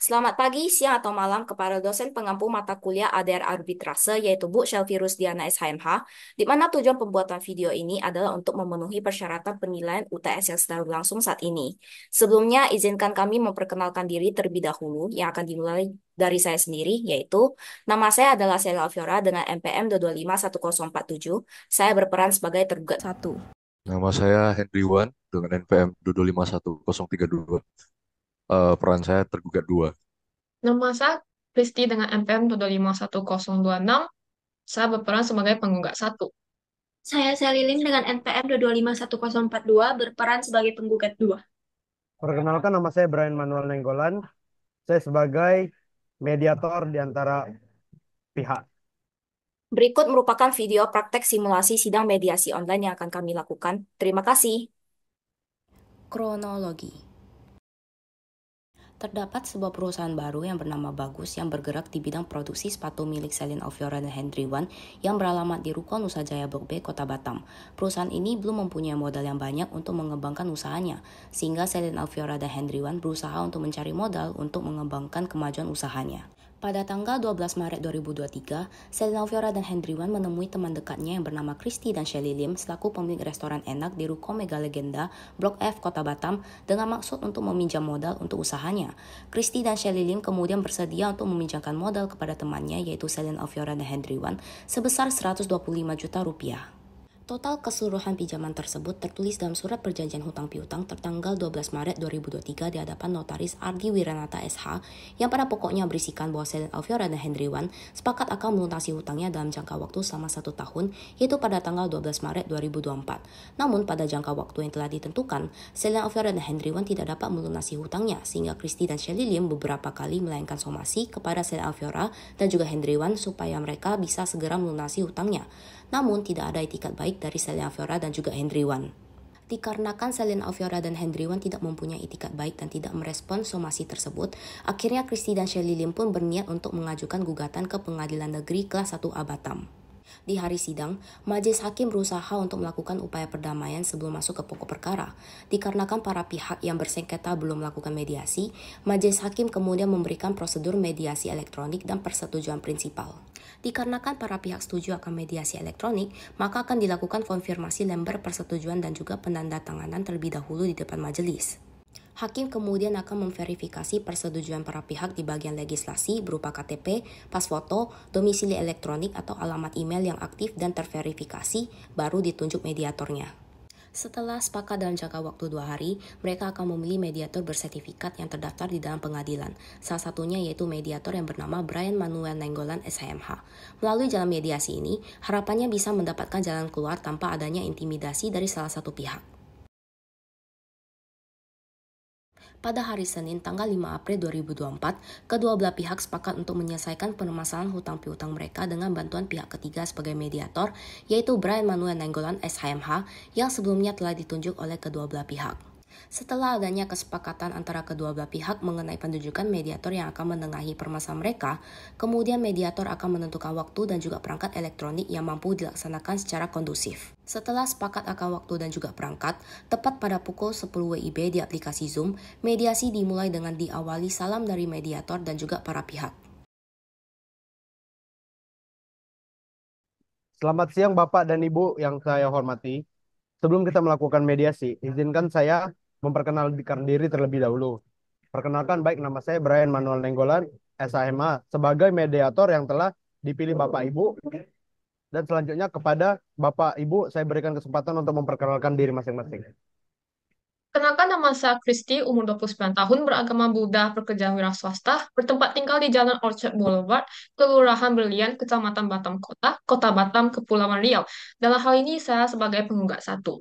Selamat pagi, siang, atau malam kepada dosen pengampu mata kuliah ADR Arbitrase, yaitu Bu Shelfie Rusdiana SHMH, di mana tujuan pembuatan video ini adalah untuk memenuhi persyaratan penilaian UTS yang sedang berlangsung saat ini. Sebelumnya, izinkan kami memperkenalkan diri terlebih dahulu, yang akan dimulai dari saya sendiri, yaitu nama saya adalah Sheila Alfiora dengan NPM 2251047. Saya berperan sebagai tergugat satu. Nama saya Henry Wan dengan NPM 2251032. Peran saya tergugat dua. Nama saya Kristi dengan NPM 2511026. Saya berperan sebagai penggugat satu. Saya Sally Lim dengan NPM 2251042 berperan sebagai penggugat 2. Perkenalkan, nama saya Brian Manuel Nenggolan. Saya sebagai mediator di antara pihak. Berikut merupakan video praktek simulasi sidang mediasi online yang akan kami lakukan. Terima kasih. Kronologi. Terdapat sebuah perusahaan baru yang bernama Bagus yang bergerak di bidang produksi sepatu milik Celine Alfiora dan Henry Wan yang beralamat di Ruko Nusa Jaya Blok B, Kota Batam. Perusahaan ini belum mempunyai modal yang banyak untuk mengembangkan usahanya, sehingga Celine Alfiora dan Henry Wan berusaha untuk mencari modal untuk mengembangkan kemajuan usahanya. Pada tanggal 12 Maret 2023, Celine Alfiora dan Henry Wan menemui teman dekatnya yang bernama Kristi dan Shelly Lim selaku pemilik restoran enak di Ruko Mega Legenda, Blok F, Kota Batam, dengan maksud untuk meminjam modal untuk usahanya. Kristi dan Shelly Lim kemudian bersedia untuk meminjamkan modal kepada temannya yaitu Celine Alfiora dan Henry Wan sebesar 125 juta rupiah. Total keseluruhan pinjaman tersebut tertulis dalam surat perjanjian hutang piutang tertanggal 12 Maret 2023 di hadapan notaris Ardi Wiranata SH yang pada pokoknya berisikan bahwa Celine Alfiora dan Henry Wan sepakat akan melunasi hutangnya dalam jangka waktu selama 1 tahun, yaitu pada tanggal 12 Maret 2024. Namun pada jangka waktu yang telah ditentukan, Celine Alfiora dan Henry Wan tidak dapat melunasi hutangnya, sehingga Kristi dan Shelly Lim beberapa kali melayangkan somasi kepada Celine Alfiora dan juga Henry Wan supaya mereka bisa segera melunasi hutangnya. Namun tidak ada itikat baik dari Celine Alfiora dan juga Henry Wan. Dikarenakan Celine Alfiora dan Henry Wan tidak mempunyai itikat baik dan tidak merespon somasi tersebut, akhirnya Kristi dan Shelly Lim pun berniat untuk mengajukan gugatan ke Pengadilan Negeri Kelas 1A Batam. Di hari sidang, majelis hakim berusaha untuk melakukan upaya perdamaian sebelum masuk ke pokok perkara. Dikarenakan para pihak yang bersengketa belum melakukan mediasi, majelis hakim kemudian memberikan prosedur mediasi elektronik dan persetujuan prinsipal. Dikarenakan para pihak setuju akan mediasi elektronik, maka akan dilakukan konfirmasi lembar persetujuan dan juga penandatanganan terlebih dahulu di depan majelis. Hakim kemudian akan memverifikasi persetujuan para pihak di bagian legislasi berupa KTP, pas foto, domisili elektronik atau alamat email yang aktif dan terverifikasi, baru ditunjuk mediatornya. Setelah sepakat dalam jangka waktu 2 hari, mereka akan memilih mediator bersertifikat yang terdaftar di dalam pengadilan. Salah satunya yaitu mediator yang bernama Brian Manuel Nenggolan SHMH. Melalui jalan mediasi ini, harapannya bisa mendapatkan jalan keluar tanpa adanya intimidasi dari salah satu pihak. Pada hari Senin tanggal 5 April 2024, kedua belah pihak sepakat untuk menyelesaikan permasalahan hutang piutang mereka dengan bantuan pihak ketiga sebagai mediator, yaitu Brian Manuel Nenggolan SHMH yang sebelumnya telah ditunjuk oleh kedua belah pihak. Setelah adanya kesepakatan antara kedua belah pihak mengenai penunjukan mediator yang akan menengahi permasalahan mereka, kemudian mediator akan menentukan waktu dan juga perangkat elektronik yang mampu dilaksanakan secara kondusif. Setelah sepakat akan waktu dan juga perangkat, tepat pada pukul 10 WIB di aplikasi Zoom, mediasi dimulai dengan diawali salam dari mediator dan juga para pihak. Selamat siang Bapak dan Ibu yang saya hormati. Sebelum kita melakukan mediasi, izinkan saya memperkenalkan diri terlebih dahulu. Perkenalkan, baik, nama saya Brian Manuel Nenggolan, SHMA, sebagai mediator yang telah dipilih Bapak Ibu. Dan selanjutnya kepada Bapak Ibu, saya berikan kesempatan untuk memperkenalkan diri masing-masing. Kenalkan, nama saya Kristi, umur 29 tahun, beragama Buddha, pekerja wira swasta, bertempat tinggal di Jalan Orchard Boulevard, Kelurahan Berlian, Kecamatan Batam Kota, Kota Batam, Kepulauan Riau. Dalam hal ini saya sebagai penggugat satu.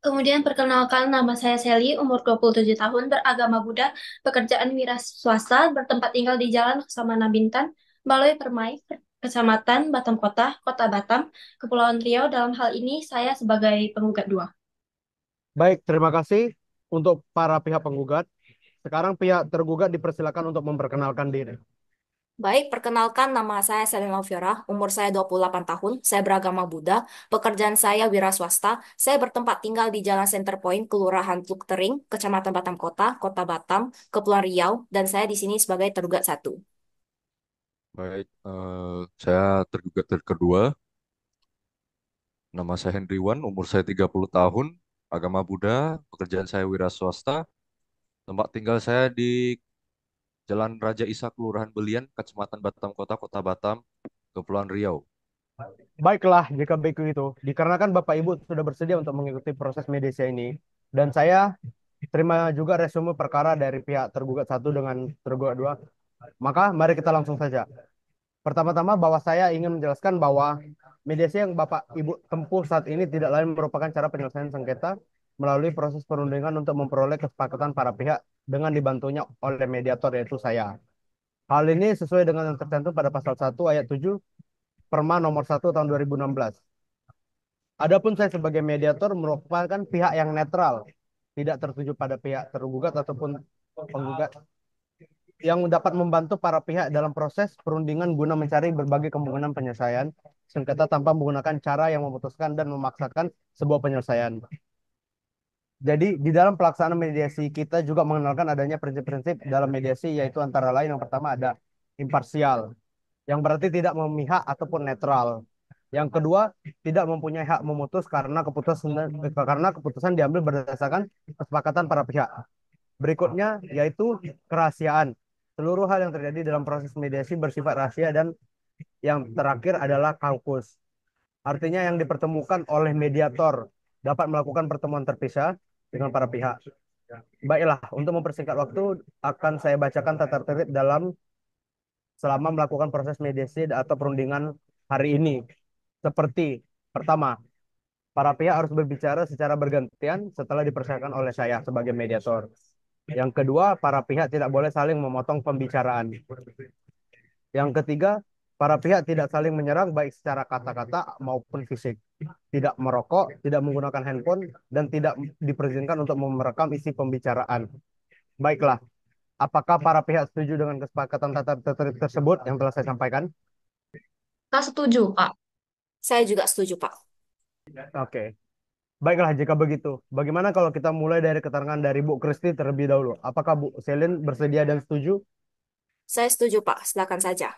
Kemudian perkenalkan, nama saya Sally, umur 27 tahun, beragama Buddha, pekerjaan wira swasta, bertempat tinggal di Jalan Laksamana Bintan, Baloi Permai, Kecamatan Batam Kota, Kota Batam, Kepulauan Riau. Dalam hal ini saya sebagai penggugat 2. Baik, terima kasih untuk para pihak penggugat. Sekarang pihak tergugat dipersilakan untuk memperkenalkan diri. Baik, perkenalkan nama saya Selena Ofiora, umur saya 28 tahun, saya beragama Buddha, pekerjaan saya wira swasta, saya bertempat tinggal di Jalan Center Point, Kelurahan Teluk Tering, Kecamatan Batam Kota, Kota Batam, Kepulauan Riau, dan saya di sini sebagai tergugat satu. Baik, saya tergugat kedua. Nama saya Hendriwan, umur saya 30 tahun, agama Buddha, pekerjaan saya wira swasta, tempat tinggal saya di Jalan Raja Isa, Kelurahan Belian, Kecamatan Batam Kota, Kota Batam, Kepulauan Riau. Baiklah, jika begitu, dikarenakan Bapak Ibu sudah bersedia untuk mengikuti proses mediasi ini, dan saya terima juga resume perkara dari pihak tergugat satu dengan tergugat dua, maka mari kita langsung saja. Pertama-tama bahwa saya ingin menjelaskan bahwa mediasi yang Bapak Ibu tempuh saat ini tidak lain merupakan cara penyelesaian sengketa melalui proses perundingan untuk memperoleh kesepakatan para pihak dengan dibantunya oleh mediator yaitu saya. Hal ini sesuai dengan yang tercantum pada pasal 1 ayat 7 Perma nomor 1 tahun 2016. Adapun saya sebagai mediator merupakan pihak yang netral, tidak tertuju pada pihak tergugat ataupun penggugat yang dapat membantu para pihak dalam proses perundingan guna mencari berbagai kemungkinan penyelesaian sengketa tanpa menggunakan cara yang memutuskan dan memaksakan sebuah penyelesaian. Jadi, di dalam pelaksanaan mediasi kita juga mengenalkan adanya prinsip-prinsip dalam mediasi, yaitu antara lain yang pertama ada imparsial, yang berarti tidak memihak ataupun netral. Yang kedua, tidak mempunyai hak memutus karena keputusan diambil berdasarkan kesepakatan para pihak. Berikutnya yaitu kerahasiaan. Seluruh hal yang terjadi dalam proses mediasi bersifat rahasia dan yang terakhir adalah kaukus. Artinya yang dipertemukan oleh mediator dapat melakukan pertemuan terpisah dengan para pihak. Baiklah, untuk mempersingkat waktu akan saya bacakan tata tertib dalam selama melakukan proses mediasi atau perundingan hari ini. Seperti pertama, para pihak harus berbicara secara bergantian setelah dipersilakan oleh saya sebagai mediator. Yang kedua, para pihak tidak boleh saling memotong pembicaraan. Yang ketiga, para pihak tidak saling menyerang baik secara kata-kata maupun fisik. Tidak merokok, tidak menggunakan handphone, dan tidak diperkenankan untuk merekam isi pembicaraan. Baiklah, apakah para pihak setuju dengan kesepakatan tata tertib tersebut yang telah saya sampaikan? Kita setuju, Pak. Saya juga setuju, Pak. Oke. Baiklah, jika begitu. Bagaimana kalau kita mulai dari keterangan dari Bu Kristi terlebih dahulu? Apakah Bu Selin bersedia dan setuju? Saya setuju, Pak. Silakan saja.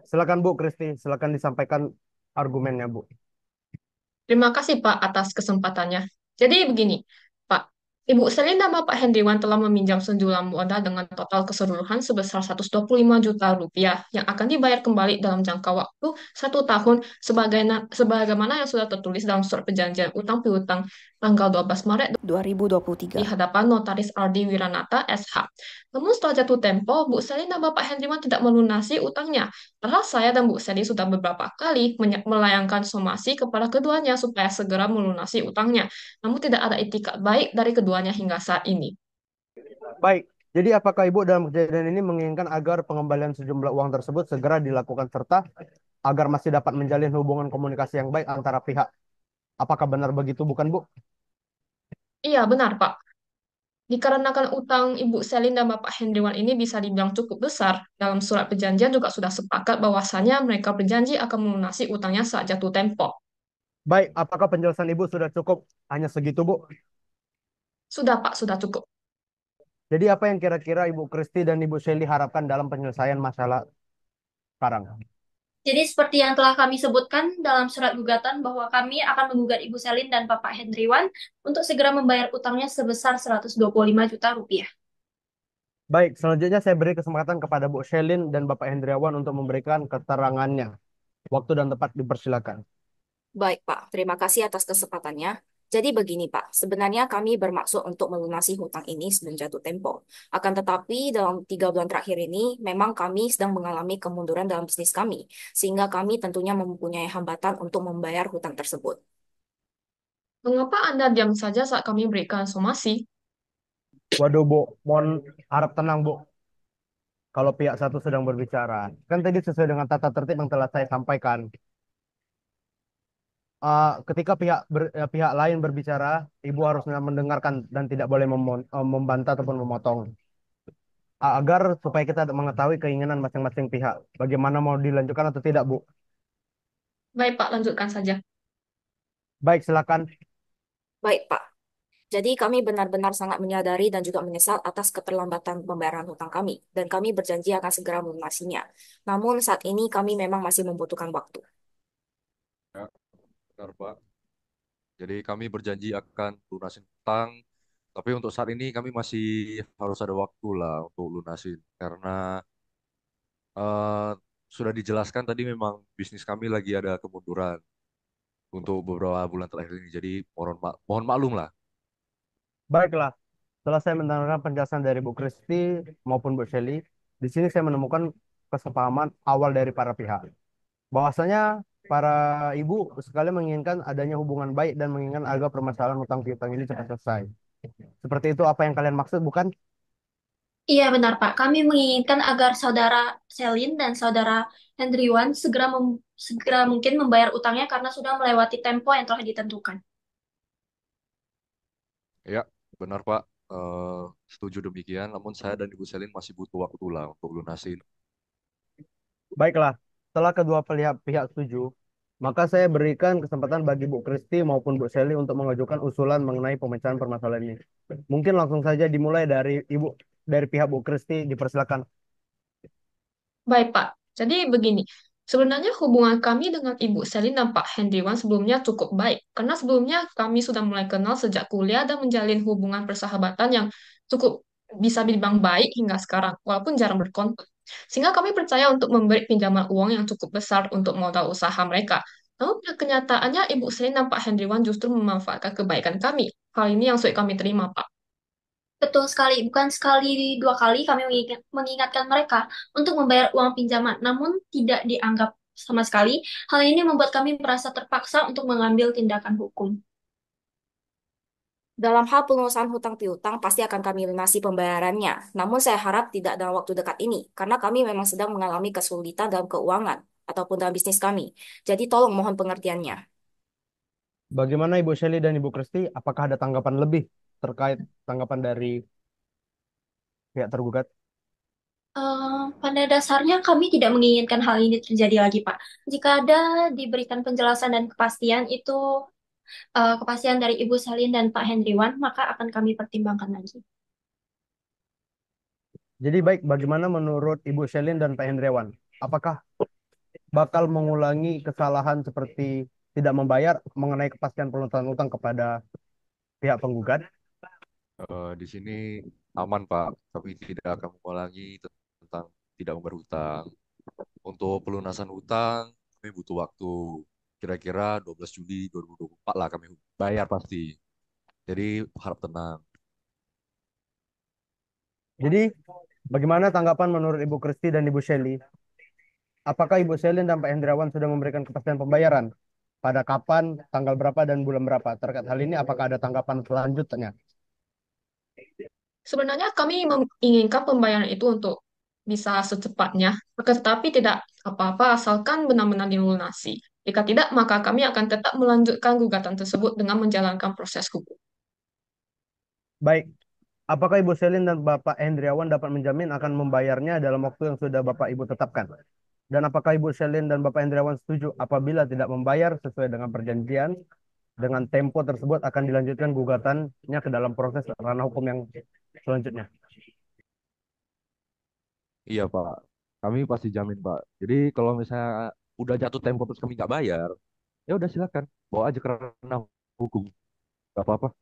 Silakan Bu Kristi, silakan disampaikan argumennya, Bu. Terima kasih, Pak, atas kesempatannya. Jadi begini, Pak. Ibu Selin dan Bapak Hendriwan telah meminjam sejumlah modal dengan total keseluruhan sebesar 125 juta rupiah yang akan dibayar kembali dalam jangka waktu 1 tahun sebagaimana yang sudah tertulis dalam surat perjanjian utang piutang tanggal 12 Maret 2023. di hadapan Notaris Ardi Wiranata, SH. Namun setelah jatuh tempo, Bu Selin dan Bapak Hendriwan tidak melunasi utangnya. Padahal saya dan Bu Selin sudah beberapa kali melayangkan somasi kepada keduanya supaya segera melunasi utangnya. Namun tidak ada itikat baik dari keduanya hingga saat ini. Baik, jadi apakah Ibu dalam kejadian ini menginginkan agar pengembalian sejumlah uang tersebut segera dilakukan serta agar masih dapat menjalin hubungan komunikasi yang baik antara pihak? Apakah benar begitu, bukan Bu? Iya, benar, Pak. Dikarenakan utang Ibu Selin dan Bapak Hendriwan ini bisa dibilang cukup besar, dalam surat perjanjian juga sudah sepakat bahwasannya mereka berjanji akan melunasi utangnya saat jatuh tempo. Baik, apakah penjelasan Ibu sudah cukup hanya segitu, Bu? Sudah, Pak, sudah cukup. Jadi apa yang kira-kira Ibu Kristi dan Ibu Shelly harapkan dalam penyelesaian masalah sekarang? Jadi seperti yang telah kami sebutkan dalam surat gugatan bahwa kami akan menggugat Ibu Selin dan Bapak Hendriwan untuk segera membayar utangnya sebesar 125 juta rupiah. Baik, selanjutnya saya beri kesempatan kepada Bu Shelin dan Bapak Hendriawan untuk memberikan keterangannya. Waktu dan tempat dipersilakan. Baik, Pak. Terima kasih atas kesempatannya. Jadi begini, Pak. Sebenarnya kami bermaksud untuk melunasi hutang ini sebelum jatuh tempo. Akan tetapi dalam 3 bulan terakhir ini, memang kami sedang mengalami kemunduran dalam bisnis kami. Sehingga kami tentunya mempunyai hambatan untuk membayar hutang tersebut. Mengapa Anda diam saja saat kami berikan somasi? Waduh, Bu, mohon harap tenang, Bu. Kalau pihak satu sedang berbicara. Kan tadi sesuai dengan tata tertib yang telah saya sampaikan. Ketika pihak lain berbicara, Ibu harus mendengarkan dan tidak boleh membantah ataupun memotong. agar supaya kita mengetahui keinginan masing-masing pihak. Bagaimana mau dilanjutkan atau tidak, Bu? Baik, Pak, lanjutkan saja. Baik, silakan. Baik, Pak. Jadi kami benar-benar sangat menyadari dan juga menyesal atas keterlambatan pembayaran hutang kami, dan kami berjanji akan segera melunasinya. Namun saat ini kami memang masih membutuhkan waktu. Ya, benar Pak. Jadi kami berjanji akan lunasin utang, tapi untuk saat ini kami masih harus ada waktu lah untuk lunasin karena eh, sudah dijelaskan tadi memang bisnis kami lagi ada kemunduran untuk beberapa bulan terakhir ini. Jadi mohon maklum lah. Baiklah, setelah saya mendengarkan penjelasan dari Bu Kristi maupun Bu Shelley, di sini saya menemukan kesepahaman awal dari para pihak. Bahwasanya para ibu sekali menginginkan adanya hubungan baik dan menginginkan agar permasalahan hutang piutang ini cepat selesai. Seperti itu apa yang kalian maksud, bukan? Iya benar Pak, kami menginginkan agar saudara Selin dan saudara Hendriwan segera mungkin membayar utangnya karena sudah melewati tempo yang telah ditentukan. Ya, benar Pak. Eh, Setuju demikian. Namun saya dan Ibu Selin masih butuh waktu lah untuk lunasin. Baiklah, setelah kedua pihak setuju, maka saya berikan kesempatan bagi Bu Kristi maupun Bu Shelley untuk mengajukan usulan mengenai pemecahan permasalahan ini. Mungkin langsung saja dimulai dari pihak Bu Kristi, dipersilakan. Baik, Pak. Jadi begini, sebenarnya hubungan kami dengan Ibu Selin dan Pak Hendriwan sebelumnya cukup baik. Karena sebelumnya kami sudah mulai kenal sejak kuliah dan menjalin hubungan persahabatan yang cukup bisa dibilang baik hingga sekarang, walaupun jarang berkontak. Sehingga kami percaya untuk memberi pinjaman uang yang cukup besar untuk modal usaha mereka. Namun pada kenyataannya Ibu Selin dan Pak Hendriwan justru memanfaatkan kebaikan kami. Hal ini yang sulit kami terima, Pak. Betul sekali, bukan sekali dua kali kami mengingatkan mereka untuk membayar uang pinjaman, namun tidak dianggap sama sekali. Hal ini membuat kami merasa terpaksa untuk mengambil tindakan hukum. Dalam hal pelunasan hutang piutang, pasti akan kami lunasi pembayarannya. Namun saya harap tidak dalam waktu dekat ini, karena kami memang sedang mengalami kesulitan dalam keuangan ataupun dalam bisnis kami. Jadi tolong mohon pengertiannya. Bagaimana Ibu Shelley dan Ibu Kristi? Apakah ada tanggapan lebih terkait tanggapan dari pihak tergugat? Pada dasarnya kami tidak menginginkan hal ini terjadi lagi, Pak. Jika ada diberikan penjelasan dan kepastian itu kepastian dari Ibu Salin dan Pak Hendriwan, maka akan kami pertimbangkan lagi. Jadi baik, bagaimana menurut Ibu Shelley dan Pak Hendriawan? Apakah bakal mengulangi kesalahan seperti tidak membayar mengenai kepastian pelunasan utang kepada pihak penggugat? Di sini aman Pak, kami tidak akan mengulangi tentang tidak membayar hutang. Untuk pelunasan hutang, kami butuh waktu. Kira-kira 12 Juli 2024 lah kami bayar pasti. Jadi harap tenang. Jadi, bagaimana tanggapan menurut Ibu Kristi dan Ibu Shelley? Apakah Ibu Shelley dan Pak Hendrawan sudah memberikan kepastian pembayaran? Pada kapan, tanggal berapa, dan bulan berapa? Terkait hal ini, apakah ada tanggapan selanjutnya? Sebenarnya kami menginginkan pembayaran itu untuk bisa secepatnya, tetapi tidak apa-apa asalkan benar-benar dilunasi. Jika tidak, maka kami akan tetap melanjutkan gugatan tersebut dengan menjalankan proses hukum. Baik, apakah Ibu Shelley dan Bapak Hendriawan dapat menjamin akan membayarnya dalam waktu yang sudah Bapak Ibu tetapkan? Dan apakah Ibu Shelley dan Bapak Hendriawan setuju apabila tidak membayar sesuai dengan perjanjian, dengan tempo tersebut akan dilanjutkan gugatannya ke dalam proses ranah hukum yang selanjutnya? Iya Pak, kami pasti jamin Pak. Jadi kalau misalnya udah jatuh tempo terus kami nggak bayar, ya udah silakan bawa aja ke ranah hukum, nggak apa-apa.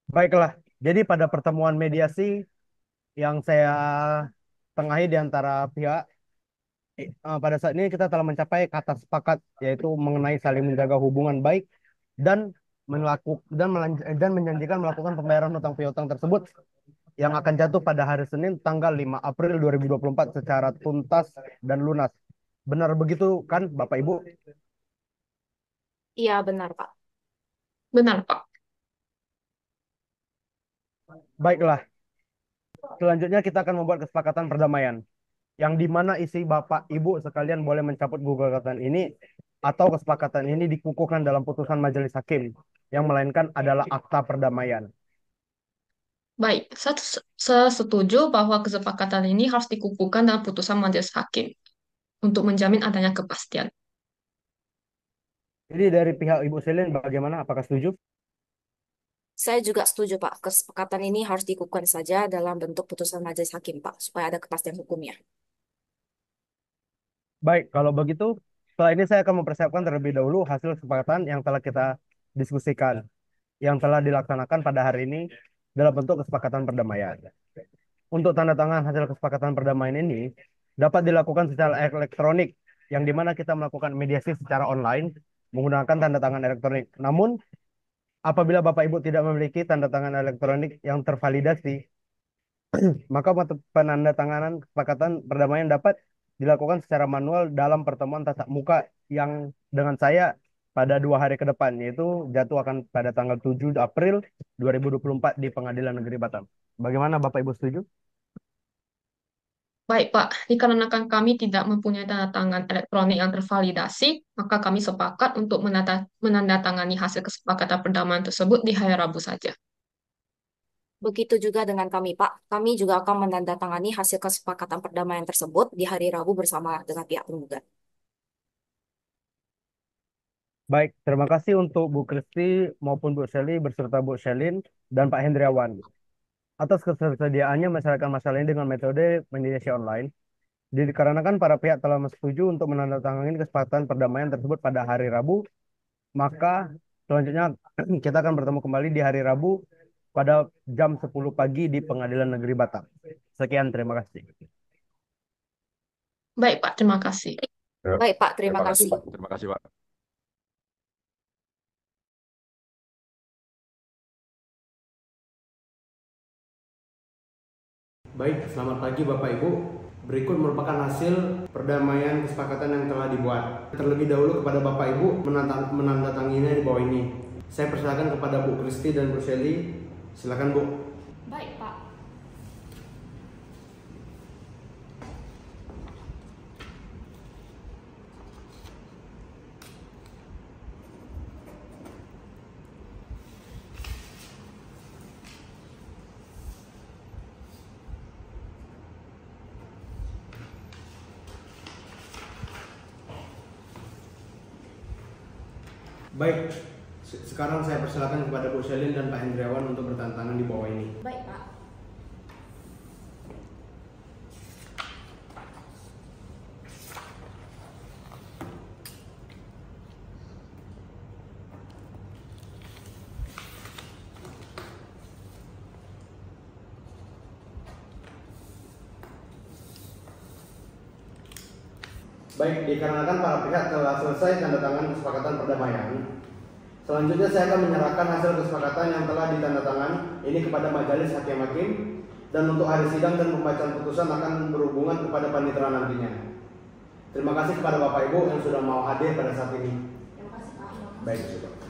Baiklah, jadi pada pertemuan mediasi yang saya tengahi di antara pihak, pada saat ini kita telah mencapai kata sepakat, yaitu mengenai saling menjaga hubungan baik dan dan menjanjikan melakukan pembayaran hutang piutang tersebut yang akan jatuh pada hari Senin tanggal 5 April 2024 secara tuntas dan lunas. Benar begitu kan, Bapak Ibu? Iya, benar, Pak. Benar, Pak. Baiklah, selanjutnya kita akan membuat kesepakatan perdamaian, yang di mana isi Bapak Ibu sekalian boleh mencabut gugatan ini atau kesepakatan ini dikukuhkan dalam putusan majelis hakim, yang melainkan adalah akta perdamaian. Baik, saya setuju bahwa kesepakatan ini harus dikukuhkan dalam putusan majelis hakim untuk menjamin adanya kepastian. Jadi dari pihak Ibu Selin bagaimana? Apakah setuju? Saya juga setuju, Pak. Kesepakatan ini harus dikukuhkan saja dalam bentuk putusan majelis hakim, Pak, supaya ada kepastian hukumnya. Baik, kalau begitu setelah ini saya akan mempersiapkan terlebih dahulu hasil kesepakatan yang telah kita diskusikan, yang telah dilaksanakan pada hari ini dalam bentuk kesepakatan perdamaian. Untuk tanda tangan hasil kesepakatan perdamaian ini dapat dilakukan secara elektronik, yang dimana kita melakukan mediasi secara online menggunakan tanda tangan elektronik. Namun, apabila Bapak Ibu tidak memiliki tanda tangan elektronik yang tervalidasi, maka penandatanganan kesepakatan perdamaian dapat dilakukan secara manual dalam pertemuan tatap muka yang dengan saya pada 2 hari ke depan, yaitu jatuh akan pada tanggal 7 April 2024 di Pengadilan Negeri Batam. Bagaimana Bapak Ibu setuju? Baik, Pak. Dikarenakan kami tidak mempunyai tanda tangan elektronik yang tervalidasi, maka kami sepakat untuk menandatangani hasil kesepakatan perdamaian tersebut di hari Rabu saja. Begitu juga dengan kami, Pak. Kami juga akan menandatangani hasil kesepakatan perdamaian tersebut di hari Rabu bersama dengan pihak penggugat. Baik, terima kasih untuk Bu Kristi maupun Bu Shelly beserta Bu Shelin dan Pak Hendriawan atas ketersediaannya menyelesaikan masalah ini dengan metode mediasi online. Dikarenakan para pihak telah setuju untuk menandatangani kesepakatan perdamaian tersebut pada hari Rabu, maka selanjutnya kita akan bertemu kembali di hari Rabu pada jam 10 pagi di Pengadilan Negeri Batam. Sekian, terima kasih. Baik, Pak. Terima kasih. Ya, Baik, Pak. Terima kasih. Pak. Terima kasih, Pak. Baik, selamat pagi Bapak Ibu. Berikut merupakan hasil perdamaian kesepakatan yang telah dibuat. Terlebih dahulu kepada Bapak Ibu menandatanginya di bawah ini. Saya persilakan kepada Bu Kristi dan Bu Shelly. Silakan Bu. Baik, Pak. Baik, sekarang saya persilakan kepada Bu Shelin dan Pak Hendriawan untuk bertanda tangan di bawah ini. Baik, Pak. Baik, dikarenakan para pihak telah selesai tanda tangan kesepakatan perdamaian, selanjutnya saya akan menyerahkan hasil kesepakatan yang telah ditandatangan ini kepada majelis hakim-hakim, dan untuk hari sidang dan pembacaan putusan akan berhubungan kepada panitera nantinya. Terima kasih kepada Bapak Ibu yang sudah mau hadir pada saat ini. Terima kasih, Pak. Baik, Bapak.